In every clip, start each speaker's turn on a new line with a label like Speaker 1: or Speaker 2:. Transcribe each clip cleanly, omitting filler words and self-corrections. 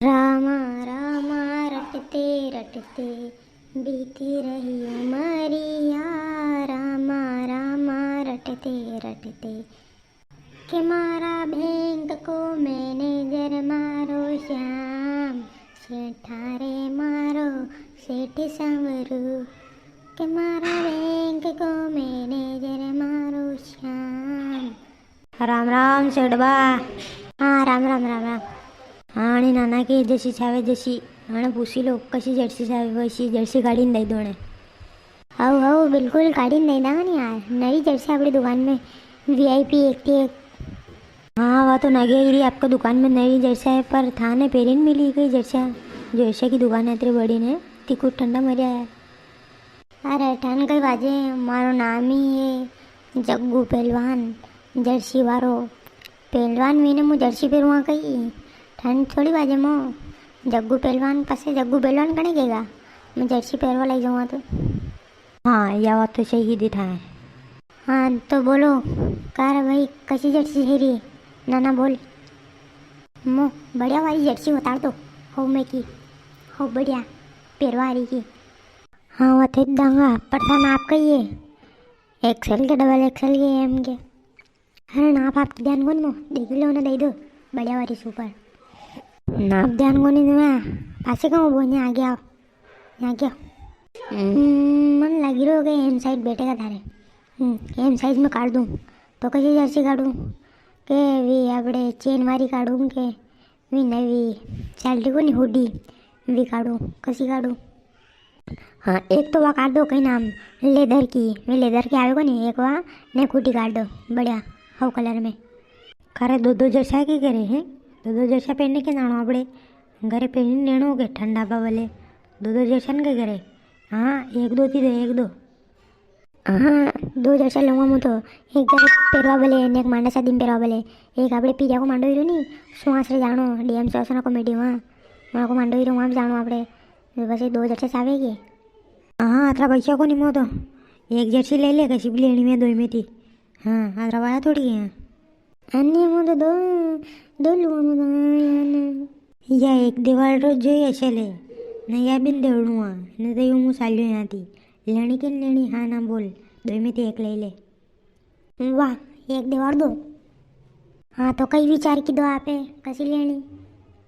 Speaker 1: रामा रामा रटते रटते बीती रही उमरिया। रामा रामा रटते रटते के मारा बैंक को मैनेजर मारो श्याम। सेठारे मारो सेठ सांवरू के मारा बैंक को मैनेजर मारो श्याम।
Speaker 2: राम राम शेडबा.
Speaker 1: हाँ राम राम राम राम.
Speaker 2: हाँ आणि नाना की जशी छावे जशी आणि पूछी लो कशी जर्सी छावे वैसी जर्सी काढीन दई दोने.
Speaker 1: हव हव बिल्कुल काढ़ी नहीं दागा नहीं यार. नई जर्सी अपनी दुकान में VIP एक थी एक.
Speaker 2: हाँ वह तो नगे गिरी आपका दुकान में नई जर्सी है पर थाने पेरिन मिली गई जर्सिया. जर्सी की दुकान है इतनी बड़ी ने ती कुछ ठंडा मरिया है.
Speaker 1: अरे ठंड कई बाजे मारो नाम ही है जग्गू पहलवान जर्सी वारो. पहलवान मीने मु जर्सी पहरवा कही ठंड थोड़ी बाजे मो. जग्गू पहलवान पासे जग्गू पहलवान कने केगा मैं जर्सी पहरवा लई जाऊँ तो.
Speaker 2: हाँ या बात तो सही दी था.
Speaker 1: हाँ तो बोलो कार भाई कसी जर्सी है री. नाना बोल मो बढ़िया वाली जर्सी उतार दो. हो मैं की हो बढ़िया पहरवा रही की. हाँ वो थे दांगा पर था नाप कहिए XL के डबल XL के M के. अरे नाप आप ध्यान को नहीं देख लो ना दे दो बढ़िया वाली सुपर. नाप ध्यान को नहीं मैं पासे कहूँ बोलने आ गया यहाँ क्या. मन लगी रहो कि M साइज बैठेगा थारे. M साइज में काट दूँ तो कैसी जर्सी काटूँ के वी આપણે चेन वाली काटूँ के वी नवी सैलरी को नहीं हुडी वी काटूँ कसी काटूँ. हाँ एक तो वह काट दो कहीं नाम लेदर की वे लेदर की आवे को नहीं. एक वह ने खूटी काट दो बढ़िया हव कलर में.
Speaker 2: खरे दो जर्सा के करे हैं. दो जर्सा पहनने के नानो आपड़े घरे पहनी लेनो के ठंडा पावले दो जर्सन के करे. हाँ एक दो थी दे एक दो.
Speaker 1: हाँ दो जर्सा लूँगा मैं तो. एक घर पहरवा बोले एक मांडा शादी में पहरवा बोले. एक આપણે પીરિયા को मांडो हीरो नहीं सुहास रे जानो DM सोसना कॉमेडी में वहाँ को मांडो हीरो वहाँ जानो આપણે बस दो जर्सी आवेगी.
Speaker 2: हाँ अतरा पैसा को नहीं मो तो एक जर्सी ले ले कसी भी लेनी में दो में थी. हाँ अतरा वाया थोड़ी है.
Speaker 1: अन्य मो तो दो लूँगा मैं
Speaker 2: या एक दीवार रोज जो ऐसे ले नहीं या बिन देवड़ूँ नहीं तो यूँ सालियो यहाँ थी लेनी के लेनी. हाँ ना बोल दो में थी एक ले ले.
Speaker 1: वाह एक दीवार दो. हाँ तो कई विचार की दो आपे कसी लेनी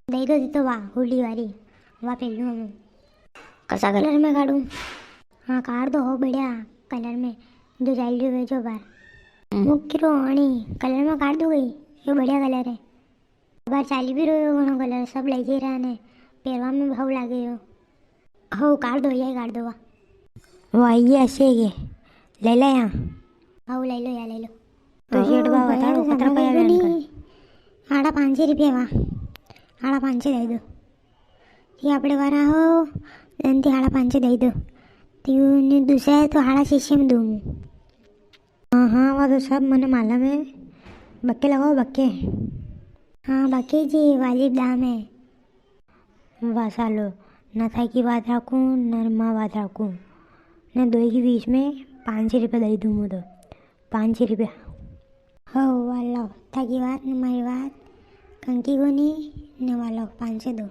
Speaker 1: दे दो तो वाह हुडी वाली वाह पहन लूँ मैं. कसा कलर में काटूँ. हाँ काट दो हो बढ़िया कलर में जो जाइल रही जो बार मुख्य रोणी कलर में काट दो गई. ये बढ़िया कलर है बार चाली भी रहो घणो कलर सब लई जई रहा ने पहरवा में भाव लागे हो. हो काट दो यही काट दो.
Speaker 2: वाह ये ऐसे ये ले ले यहाँ.
Speaker 1: हाउ ले लो या ले लो.
Speaker 2: तो शेडबा बताओ कतरा पाया बयान कर.
Speaker 1: आड़ा 500 रुपया वा आड़ा 500 दे दो. ये આપણે વારા હો એનથી આડા 500 દઈ દો. तो दूसरा है तो आड़ा 600 में दूँ.
Speaker 2: हाँ हाँ वह तो सब मैंने मालूम है. बक्के लगाओ बक्के.
Speaker 1: हाँ बाकी जी वाजिब दाम है.
Speaker 2: वाह सालो न था की बात रखूँ न माँ बात रखूँ न दो के बीच में 500 रुपये दे दूँ. तो 500 रुपया
Speaker 1: हो वालो था की बात न मारी बात कंकी को नहीं न वालो 500 दो.